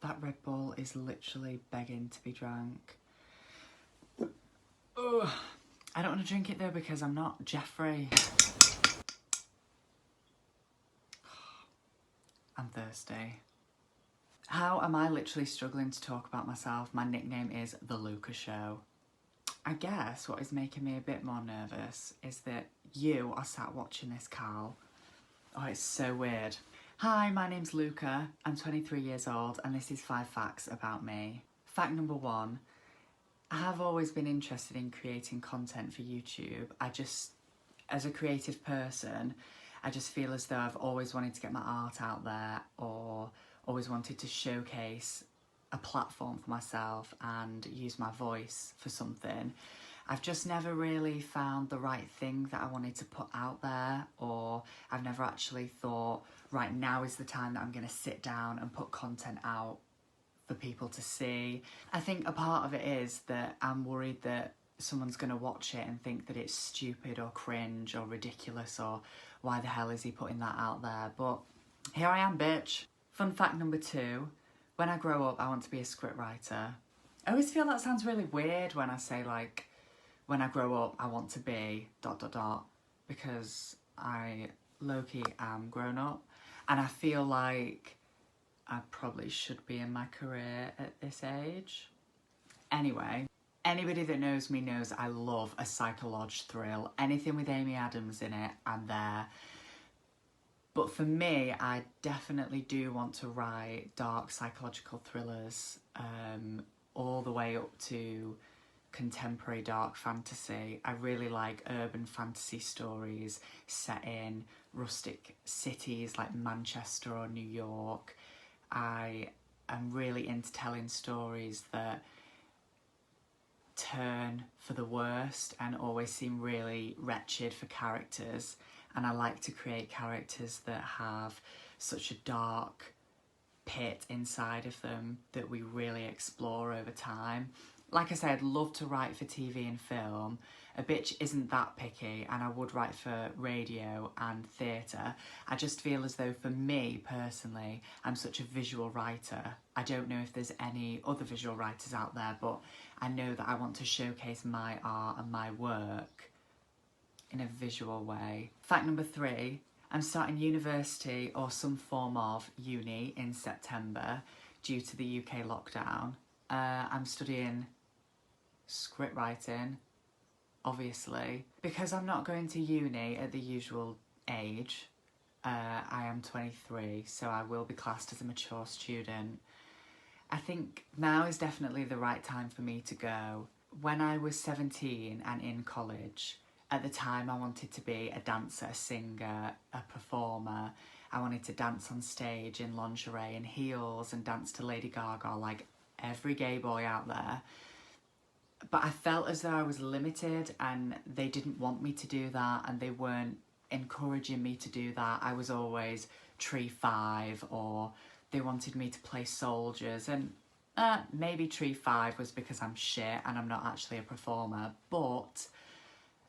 That Red Bull is literally begging to be drank. Ugh. I don't want to drink it though because I'm not Jeffrey. I'm thirsty. How am I literally struggling to talk about myself? My nickname is The Luca Show. I guess what is making me a bit more nervous is that you are sat watching this, Carl. Oh, it's so weird. Hi, my name's Luca. I'm 23 years old and this is 5 facts about me. Fact number 1. I have always been interested in creating content for YouTube. As a creative person, I just feel as though I've always wanted to get my art out there or always wanted to showcase a platform for myself and use my voice for something. I've just never really found the right thing that I wanted to put out there, or I've never actually thought, right, now is the time that I'm going to sit down and put content out for people to see. I think a part of it is that I'm worried that someone's going to watch it and think that it's stupid or cringe or ridiculous or why the hell is he putting that out there, but here I am, bitch. Fun fact number 2, when I grow up I want to be a scriptwriter. I always feel that sounds really weird when I say like, when I grow up I want to be ... because I low-key am grown up and I feel like I probably should be in my career at this age. Anyway, anybody that knows me knows I love a psychological thrill. Anything with Amy Adams in it, I'm there. But for me, I definitely do want to write dark psychological thrillers, all the way up to contemporary dark fantasy. I really like urban fantasy stories set in rustic cities like Manchester or New York. I am really into telling stories that turn for the worst and always seem really wretched for characters, and I like to create characters that have such a dark pit inside of them that we really explore over time. Like I said, I'd love to write for TV and film. A bitch isn't that picky, and I would write for radio and theatre. I just feel as though for me personally, I'm such a visual writer. I don't know if there's any other visual writers out there, but I know that I want to showcase my art and my work in a visual way. Fact number 3, I'm starting university or some form of uni in September due to the UK lockdown. I'm studying script writing, obviously. Because I'm not going to uni at the usual age, I am 23, so I will be classed as a mature student. I think now is definitely the right time for me to go. When I was 17 and in college, at the time I wanted to be a dancer, a singer, a performer. I wanted to dance on stage in lingerie and heels and dance to Lady Gaga like every gay boy out there. But I felt as though I was limited and they didn't want me to do that and they weren't encouraging me to do that. I was always Tree 5, or they wanted me to play soldiers, and maybe Tree 5 was because I'm shit and I'm not actually a performer, but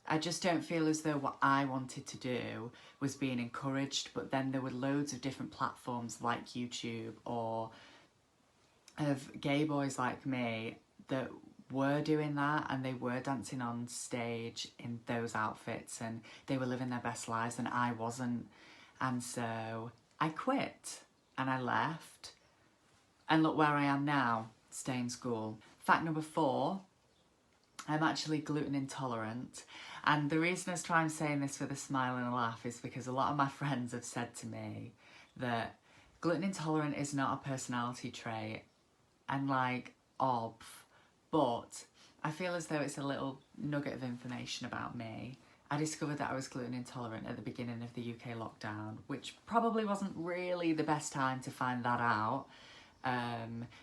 I just don't feel as though what I wanted to do was being encouraged. But then there were loads of different platforms like YouTube or of gay boys like me that were doing that, and they were dancing on stage in those outfits and they were living their best lives and I wasn't. And so I quit and I left, and look where I am now, stay in school. Fact number 4, I'm actually gluten intolerant, and the reason as to why I'm saying this with a smile and a laugh is because a lot of my friends have said to me that gluten intolerant is not a personality trait, and like, but I feel as though it's a little nugget of information about me. I discovered that I was gluten intolerant at the beginning of the UK lockdown, which probably wasn't really the best time to find that out,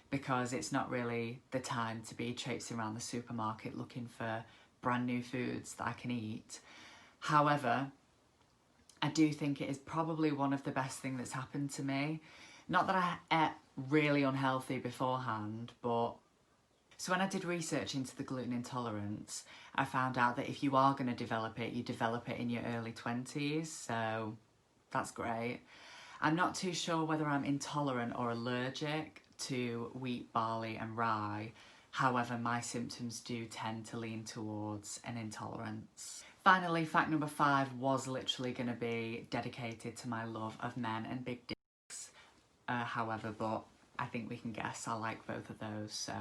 because it's not really the time to be traipsing around the supermarket looking for brand new foods that I can eat. However, I do think it is probably one of the best things that's happened to me. Not that I ate really unhealthy beforehand, but so when I did research into the gluten intolerance, I found out that if you are going to develop it, you develop it in your early 20s, so that's great. I'm not too sure whether I'm intolerant or allergic to wheat, barley and rye. However, my symptoms do tend to lean towards an intolerance. Finally, fact number 5 was literally going to be dedicated to my love of men and big dicks. However, but I think we can guess I like both of those, so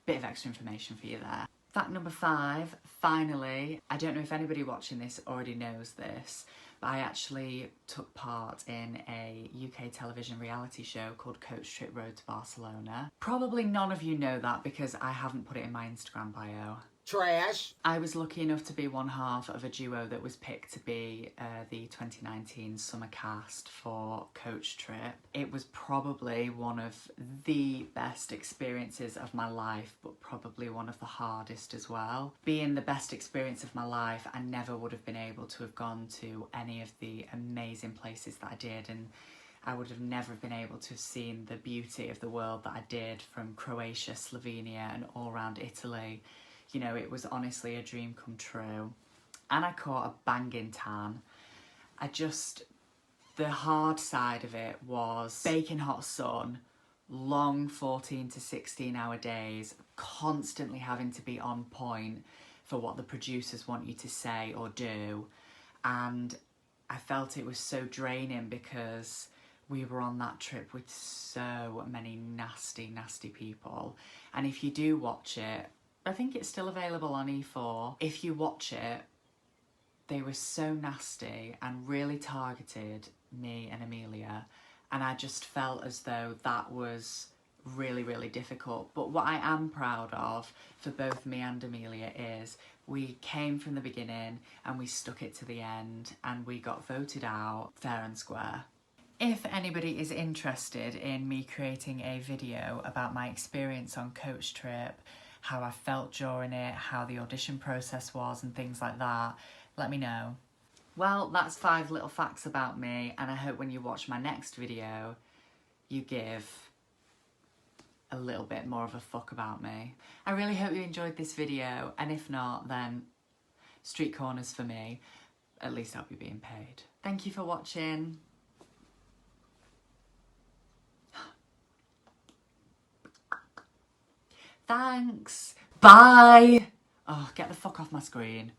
bit of extra information for you there. Fact number 5, finally, I don't know if anybody watching this already knows this, but I actually took part in a UK television reality show called Coach Trip Road to Barcelona. Probably none of you know that because I haven't put it in my Instagram bio. Trash. I was lucky enough to be one half of a duo that was picked to be the 2019 summer cast for Coach Trip. It was probably one of the best experiences of my life, but probably one of the hardest as well. Being the best experience of my life, I never would have been able to have gone to any of the amazing places that I did, and I would have never been able to have seen the beauty of the world that I did, from Croatia, Slovenia and all around Italy. You know, it was honestly a dream come true. And I caught a banging tan. The hard side of it was baking hot sun, long 14 to 16 hour days, constantly having to be on point for what the producers want you to say or do. And I felt it was so draining because we were on that trip with so many nasty, nasty people. And if you do watch it, I think it's still available on E4. If you watch it, they were so nasty and really targeted me and Amelia, and I just felt as though that was really, really difficult. But what I am proud of for both me and Amelia is we came from the beginning and we stuck it to the end, and we got voted out fair and square. If anybody is interested in me creating a video about my experience on Coach Trip, how I felt during it, how the audition process was and things like that, let me know. Well, that's 5 little facts about me, and I hope when you watch my next video, you give a little bit more of a fuck about me. I really hope you enjoyed this video, and if not, then street corners for me. At least I'll be being paid. Thank you for watching. Thanks. Bye. Oh, get the fuck off my screen.